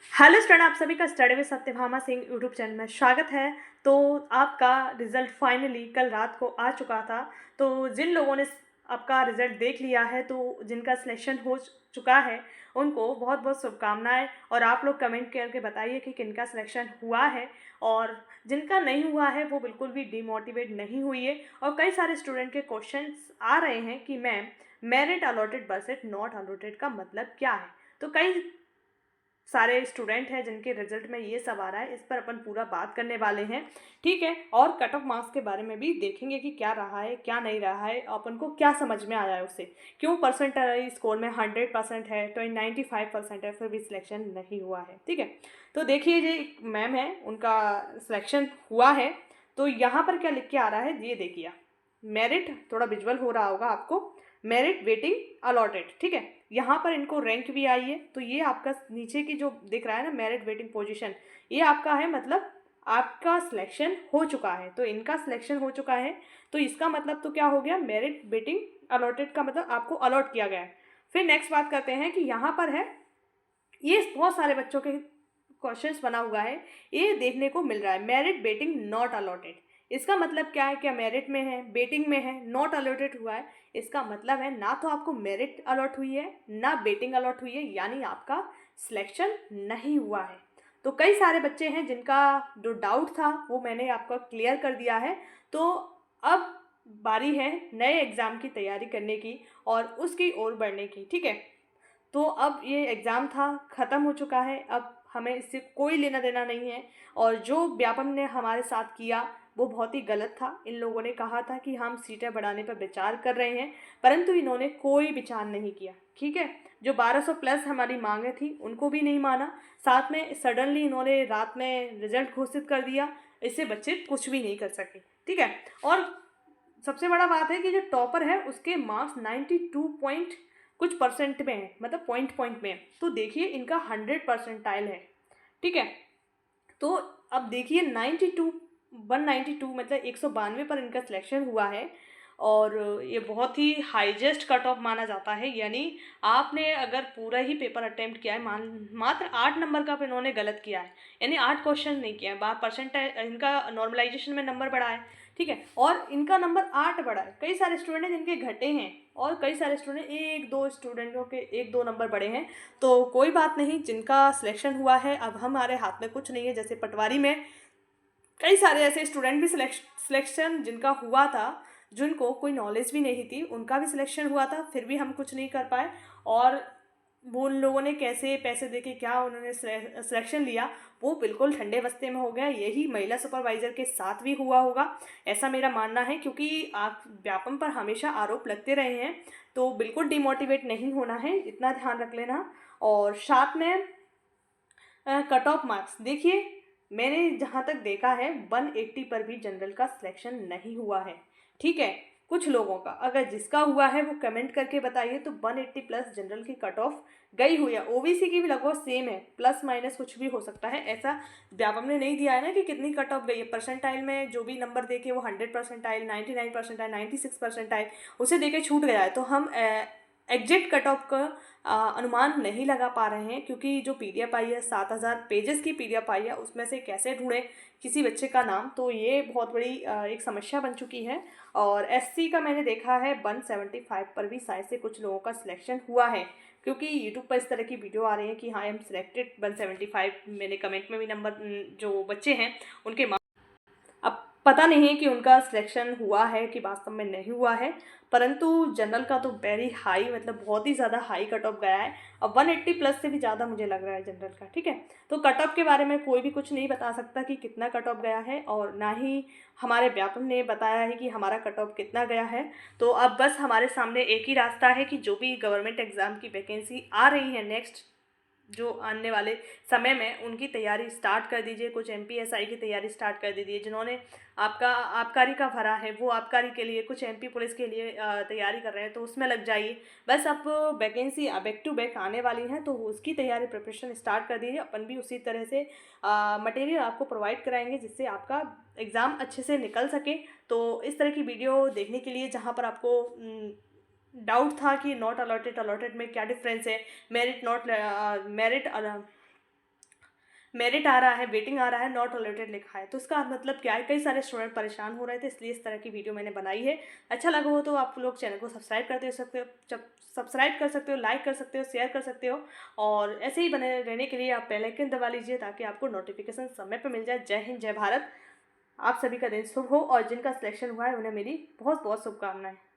Hello student, आप सभी का study with Satyabhama Singh YouTube channel में स्वागत है। तो आपका रिज़ल्ट फाइनली कल रात को आ चुका था। तो जिन लोगों ने आपका रिज़ल्ट देख लिया है, तो जिनका सिलेक्शन हो चुका है, उनको बहुत बहुत शुभकामनाएं। और आप लोग कमेंट करके बताइए कि किनका सिलेक्शन हुआ है, और जिनका नहीं हुआ है वो बिल्कुल भी डिमोटिवेट नहीं हुई है। और कई सारे स्टूडेंट के क्वेश्चंस आ रहे हैं कि ma'am, merit allotted versus not allotted का मतलब क्या है। तो कई सारे स्टूडेंट हैं जिनके रिजल्ट में ये सब आ रहा है, इस पर अपन पूरा बात करने वाले हैं। ठीक है, और कट ऑफ मार्क्स के बारे में भी देखेंगे कि क्या रहा है क्या नहीं रहा है, अपन को क्या समझ में आया है उससे, क्यों परसेंटाइल स्कोर में 100% है तो 95% है, फिर भी सिलेक्शन नहीं हुआ है। ठीक है, तो देखिए ये एक मैम है, उनका सिलेक्शन हुआ है। तो यहाँ पर क्या लिख के आ रहा है ये देखिए, मेरिट, थोड़ा विजुअल हो रहा होगा आपको, मेरिट वेटिंग अलॉटेड। ठीक है, यहाँ पर इनको रैंक भी आई है। तो ये आपका नीचे की जो दिख रहा है ना, मेरिट वेटिंग पोजीशन, ये आपका है, मतलब आपका सिलेक्शन हो चुका है। तो इनका सिलेक्शन हो चुका है, तो इसका मतलब तो क्या हो गया, मेरिट वेटिंग अलॉटेड का मतलब आपको अलॉट किया गया है। फिर नेक्स्ट बात करते हैं कि यहाँ पर है, ये बहुत सारे बच्चों के क्वेश्चंस बना हुआ है, ये देखने को मिल रहा है मेरिट वेटिंग नॉट अलॉटेड। इसका मतलब क्या है, क्या मेरिट में है, वेटिंग में है, नॉट अलॉटेड हुआ है। इसका मतलब है ना तो आपको मेरिट अलॉट हुई है ना वेटिंग अलॉट हुई है, यानी आपका सिलेक्शन नहीं हुआ है। तो कई सारे बच्चे हैं जिनका जो डाउट था वो मैंने आपका क्लियर कर दिया है। तो अब बारी है नए एग्ज़ाम की तैयारी करने की और उसकी ओर बढ़ने की। ठीक है, तो अब ये एग्ज़ाम था, ख़त्म हो चुका है, अब हमें इससे कोई लेना देना नहीं है। और जो व्यापम ने हमारे साथ किया वो बहुत ही गलत था। इन लोगों ने कहा था कि हम सीटें बढ़ाने पर विचार कर रहे हैं, परंतु इन्होंने कोई विचार नहीं किया। ठीक है, जो 1200 प्लस हमारी मांगें थी उनको भी नहीं माना, साथ में सडनली इन्होंने रात में रिजल्ट घोषित कर दिया, इससे बच्चे कुछ भी नहीं कर सके। ठीक है, और सबसे बड़ा बात है कि जो टॉपर है उसके मार्क्स 92 पॉइंट कुछ परसेंट में है, मतलब पॉइंट पॉइंट में है। तो देखिए इनका 100% है। ठीक है, तो अब देखिए 92, 192 मतलब 192 पर इनका सिलेक्शन हुआ है। और ये बहुत ही हाईएस्ट कट ऑफ माना जाता है, यानी आपने अगर पूरा ही पेपर अटेम्प्ट किया है, मात्र 8 नंबर का इन्होंने गलत किया है, यानी 8 क्वेश्चन नहीं किया है, 12% इनका नॉर्मलाइजेशन में नंबर बढ़ा है। ठीक है, और इनका नंबर 8 बढ़ा है। कई सारे स्टूडेंट हैं जिनके घटे हैं, और कई सारे स्टूडेंट, एक दो स्टूडेंटों के 1-2 नंबर बढ़े हैं। तो कोई बात नहीं, जिनका सिलेक्शन हुआ है अब हमारे हाथ में कुछ नहीं है। जैसे पटवारी में कई सारे ऐसे स्टूडेंट भी सिलेक्शन जिनका हुआ था, जिनको कोई नॉलेज भी नहीं थी, उनका भी सिलेक्शन हुआ था, फिर भी हम कुछ नहीं कर पाए। और वो उन लोगों ने कैसे पैसे देके क्या उन्होंने सिलेक्शन लिया, वो बिल्कुल ठंडे बस्ते में हो गया। यही महिला सुपरवाइज़र के साथ भी हुआ होगा, ऐसा मेरा मानना है, क्योंकि आप व्यापम पर हमेशा आरोप लगते रहे हैं। तो बिल्कुल डिमोटिवेट नहीं होना है, इतना ध्यान रख लेना। और साथ में कट ऑफ मार्क्स देखिए, मैंने जहाँ तक देखा है 180 पर भी जनरल का सिलेक्शन नहीं हुआ है। ठीक है, कुछ लोगों का, अगर जिसका हुआ है वो कमेंट करके बताइए। तो 180 प्लस जनरल की कट ऑफ गई हुई है। ओबीसी की भी लगभग सेम है, प्लस माइनस कुछ भी हो सकता है, ऐसा व्यापम ने नहीं दिया है ना कि कितनी कट ऑफ गई है। परसेंटाइल में जो भी नंबर देखे वो 100%, 99%, 96%, उसे देके छूट गया है। तो हम एग्जैक्ट कट ऑफ का अनुमान नहीं लगा पा रहे हैं, क्योंकि जो पीडीएफ आई है, 7000 पेजेस की पीडीएफ आई है, उसमें से कैसे ढूंढें किसी बच्चे का नाम, तो ये बहुत बड़ी एक समस्या बन चुकी है। और एससी का मैंने देखा है 175 पर भी शायद से कुछ लोगों का सिलेक्शन हुआ है, क्योंकि यूट्यूब पर इस तरह की वीडियो आ रही है कि हाँ आई एम सिलेक्टेड 175। मैंने कमेंट में भी नंबर, जो बच्चे हैं उनके, अब पता नहीं है कि उनका सिलेक्शन हुआ है कि वास्तव में नहीं हुआ है। परंतु जनरल का तो वेरी हाई, मतलब बहुत ही ज़्यादा हाई कट ऑफ गया है। अब 180 प्लस से भी ज़्यादा मुझे लग रहा है जनरल का। ठीक है, तो कट ऑफ के बारे में कोई भी कुछ नहीं बता सकता कि कितना कट ऑफ गया है, और ना ही हमारे व्यापम ने बताया है कि हमारा कट ऑफ कितना गया है। तो अब बस हमारे सामने एक ही रास्ता है कि जो भी गवर्नमेंट एग्ज़ाम की वैकेंसी आ रही है नेक्स्ट जो आने वाले समय में, उनकी तैयारी स्टार्ट कर दीजिए। कुछ एमपीएसआई की तैयारी स्टार्ट कर दीजिए, जिन्होंने आपका आबकारी का भरा है वो आबकारी के लिए, कुछ एमपी पुलिस के लिए तैयारी कर रहे हैं तो उसमें लग जाइए। बस अब वैकेंसी बैक टू बैक आने वाली हैं, तो उसकी तैयारी प्रिपरेशन स्टार्ट कर दीजिए। अपन भी उसी तरह से मटेरियल आपको प्रोवाइड कराएंगे जिससे आपका एग्ज़ाम अच्छे से निकल सके। तो इस तरह की वीडियो देखने के लिए, जहाँ पर आपको डाउट था कि नॉट अलॉटेड अलॉटेड में क्या डिफरेंस है, मेरिट नॉट मेरिट मेरिट आ रहा है, वेटिंग आ रहा है, नॉट अलॉटेड लिखा है। तो इसका मतलब क्या है, कई सारे स्टूडेंट परेशान हो रहे थे, इसलिए इस तरह की वीडियो मैंने बनाई है। अच्छा लगा हो तो आप लोग चैनल को सब्सक्राइब करते हो सकते हो, सब्सक्राइब कर सकते हो, लाइक कर सकते हो, शेयर कर सकते हो, और ऐसे ही बने रहने के लिए आप बेल आइकन दबा लीजिए ताकि आपको नोटिफिकेशन समय पर मिल जाए। जय हिंद, जय भारत। आप सभी का दिन शुभ हो, और जिनका सिलेक्शन हुआ है उन्हें मेरी बहुत बहुत शुभकामनाएं।